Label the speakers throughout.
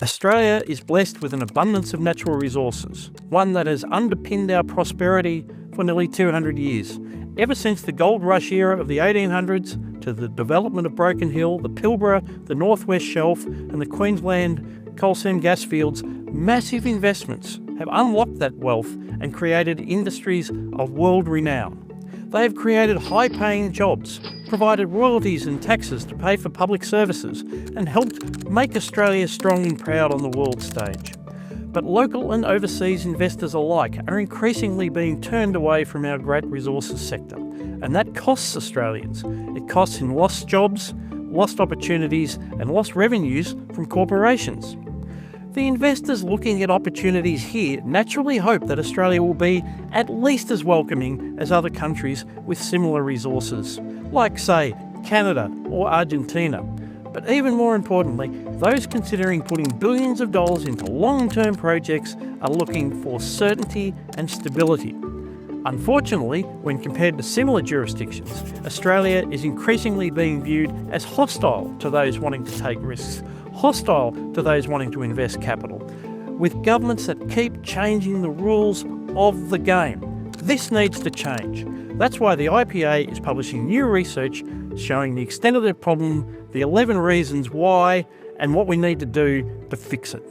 Speaker 1: Australia is blessed with an abundance of natural resources, one that has underpinned our prosperity for nearly 200 years. Ever since the gold rush era of the 1800s to the development of Broken Hill, the Pilbara, the North West Shelf and the Queensland coal seam gas fields, massive investments have unlocked that wealth and created industries of world renown. They have created high-paying jobs, provided royalties and taxes to pay for public services, and helped make Australia strong and proud on the world stage. But local and overseas investors alike are increasingly being turned away from our great resources sector, and that costs Australians. It costs in lost jobs, lost opportunities, and lost revenues from corporations. The investors looking at opportunities here naturally hope that Australia will be at least as welcoming as other countries with similar resources, like, say, Canada or Argentina. But even more importantly, those considering putting billions of dollars into long-term projects are looking for certainty and stability. Unfortunately, when compared to similar jurisdictions, Australia is increasingly being viewed as hostile to those wanting to take risks, hostile to those wanting to invest capital, with governments that keep changing the rules of the game. This needs to change. That's why the IPA is publishing new research showing the extent of the problem, the 11 reasons why, and what we need to do to fix it.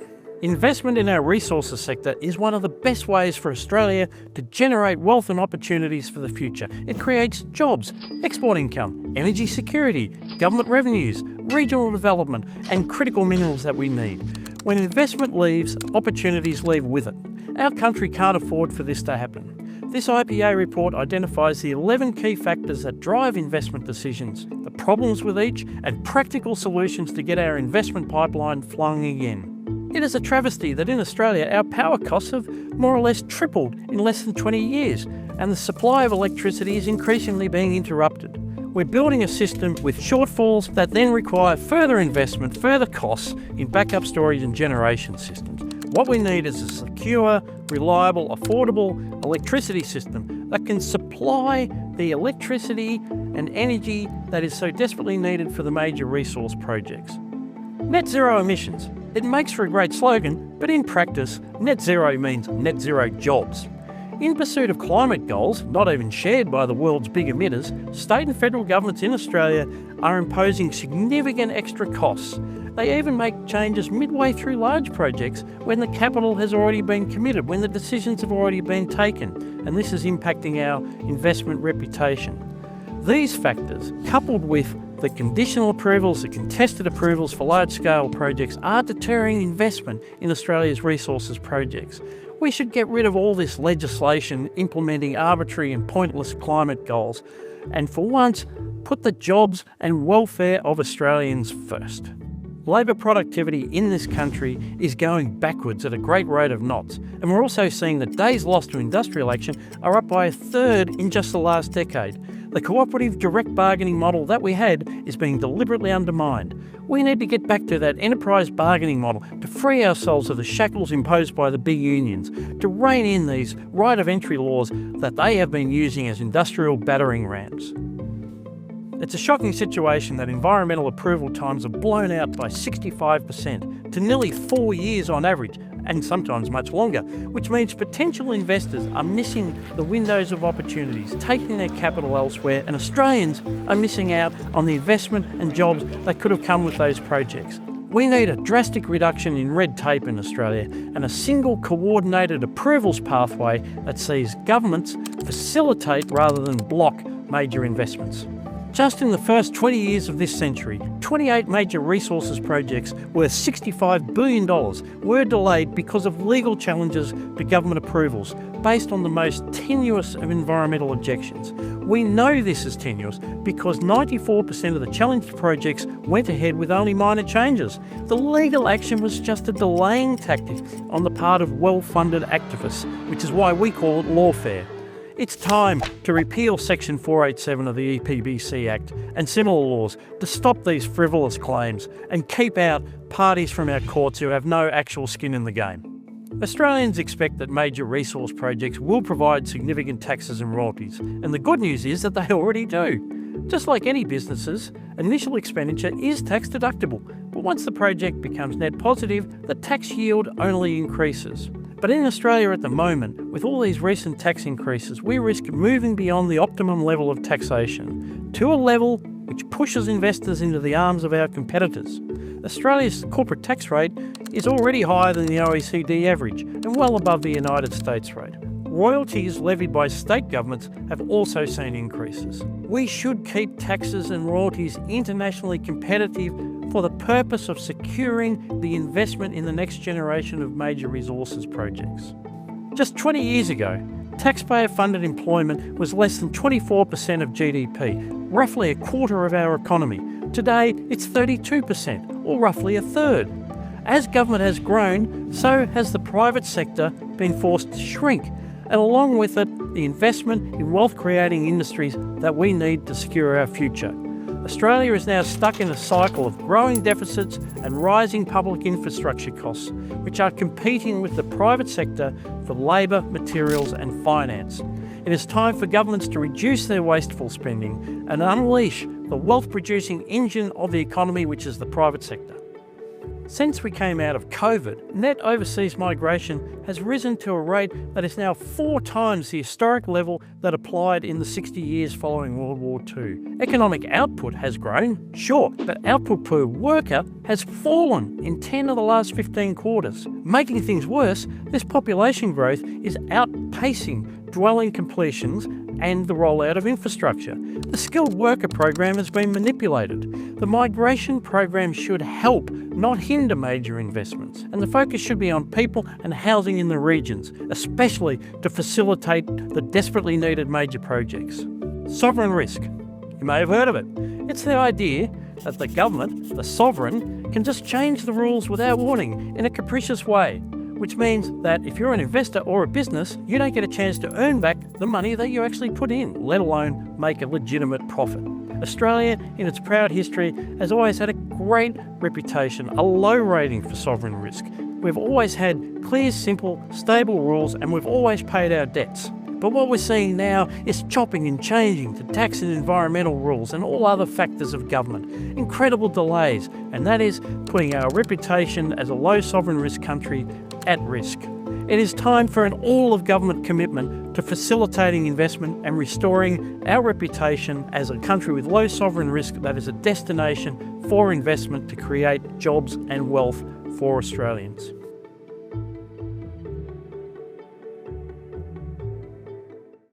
Speaker 1: Investment in our resources sector is one of the best ways for Australia to generate wealth and opportunities for the future. It creates jobs, export income, energy security, government revenues, regional development, and critical minerals that we need. When investment leaves, opportunities leave with it. Our country can't afford for this to happen. This IPA report identifies the 11 key factors that drive investment decisions, the problems with each, and practical solutions to get our investment pipeline flowing again. It is a travesty that in Australia our power costs have more or less tripled in less than 20 years, and the supply of electricity is increasingly being interrupted. We're building a system with shortfalls that then require further investment, further costs in backup storage and generation systems. What we need is a secure, reliable, affordable electricity system that can supply the electricity and energy that is so desperately needed for the major resource projects. Net zero emissions. It makes for a great slogan, but in practice, net zero means net zero jobs. In pursuit of climate goals, not even shared by the world's big emitters, state and federal governments in Australia are imposing significant extra costs. They even make changes midway through large projects when the capital has already been committed, when the decisions have already been taken, and this is impacting our investment reputation. These factors, coupled with the conditional approvals, the contested approvals for large-scale projects, are deterring investment in Australia's resources projects. We should get rid of all this legislation implementing arbitrary and pointless climate goals, and for once, put the jobs and welfare of Australians first. Labour productivity in this country is going backwards at a great rate of knots, and we're also seeing that days lost to industrial action are up by a third in just the last decade. The cooperative direct bargaining model that we had is being deliberately undermined. We need to get back to that enterprise bargaining model to free ourselves of the shackles imposed by the big unions, to rein in these right of entry laws that they have been using as industrial battering rams. It's a shocking situation that environmental approval times have blown out by 65% to nearly 4 years on average, and sometimes much longer, which means potential investors are missing the windows of opportunities, taking their capital elsewhere, and Australians are missing out on the investment and jobs that could have come with those projects. We need a drastic reduction in red tape in Australia and a single coordinated approvals pathway that sees governments facilitate rather than block major investments. Just in the first 20 years of this century, 28 major resources projects worth $65 billion were delayed because of legal challenges to government approvals based on the most tenuous of environmental objections. We know this is tenuous because 94% of the challenged projects went ahead with only minor changes. The legal action was just a delaying tactic on the part of well-funded activists, which is why we call it lawfare. It's time to repeal Section 487 of the EPBC Act and similar laws to stop these frivolous claims and keep out parties from our courts who have no actual skin in the game. Australians expect that major resource projects will provide significant taxes and royalties, and the good news is that they already do. Just like any businesses, initial expenditure is tax deductible, but once the project becomes net positive, the tax yield only increases. But in Australia at the moment, with all these recent tax increases, we risk moving beyond the optimum level of taxation to a level which pushes investors into the arms of our competitors. Australia's corporate tax rate is already higher than the OECD average and well above the United States rate. Royalties levied by state governments have also seen increases. We should keep taxes and royalties internationally competitive for the purpose of securing the investment in the next generation of major resources projects. Just 20 years ago, taxpayer-funded employment was less than 24% of GDP, roughly a quarter of our economy. Today, it's 32%, or roughly a third. As government has grown, so has the private sector been forced to shrink, and along with it, the investment in wealth-creating industries that we need to secure our future. Australia is now stuck in a cycle of growing deficits and rising public infrastructure costs, which are competing with the private sector for labour, materials and finance. It is time for governments to reduce their wasteful spending and unleash the wealth-producing engine of the economy, which is the private sector. Since we came out of COVID, net overseas migration has risen to a rate that is now 4 times the historic level that applied in the 60 years following World War II. Economic output has grown, sure, but output per worker has fallen in 10 of the last 15 quarters. Making things worse, this population growth is outpacing dwelling completions and the rollout of infrastructure. The skilled worker program has been manipulated. The migration program should help, not hinder major investments. And the focus should be on people and housing in the regions, especially to facilitate the desperately needed major projects. Sovereign risk. You may have heard of it. It's the idea that the government, the sovereign, can just change the rules without warning in a capricious way, which means that if you're an investor or a business, you don't get a chance to earn back the money that you actually put in, let alone make a legitimate profit. Australia, in its proud history, has always had a great reputation, a low rating for sovereign risk. We've always had clear, simple, stable rules, and we've always paid our debts. But what we're seeing now is chopping and changing to tax and environmental rules and all other factors of government. Incredible delays, and that is putting our reputation as a low sovereign risk country at risk. It is time for an all-of-government commitment to facilitating investment and restoring our reputation as a country with low sovereign risk that is a destination for investment to create jobs and wealth for Australians.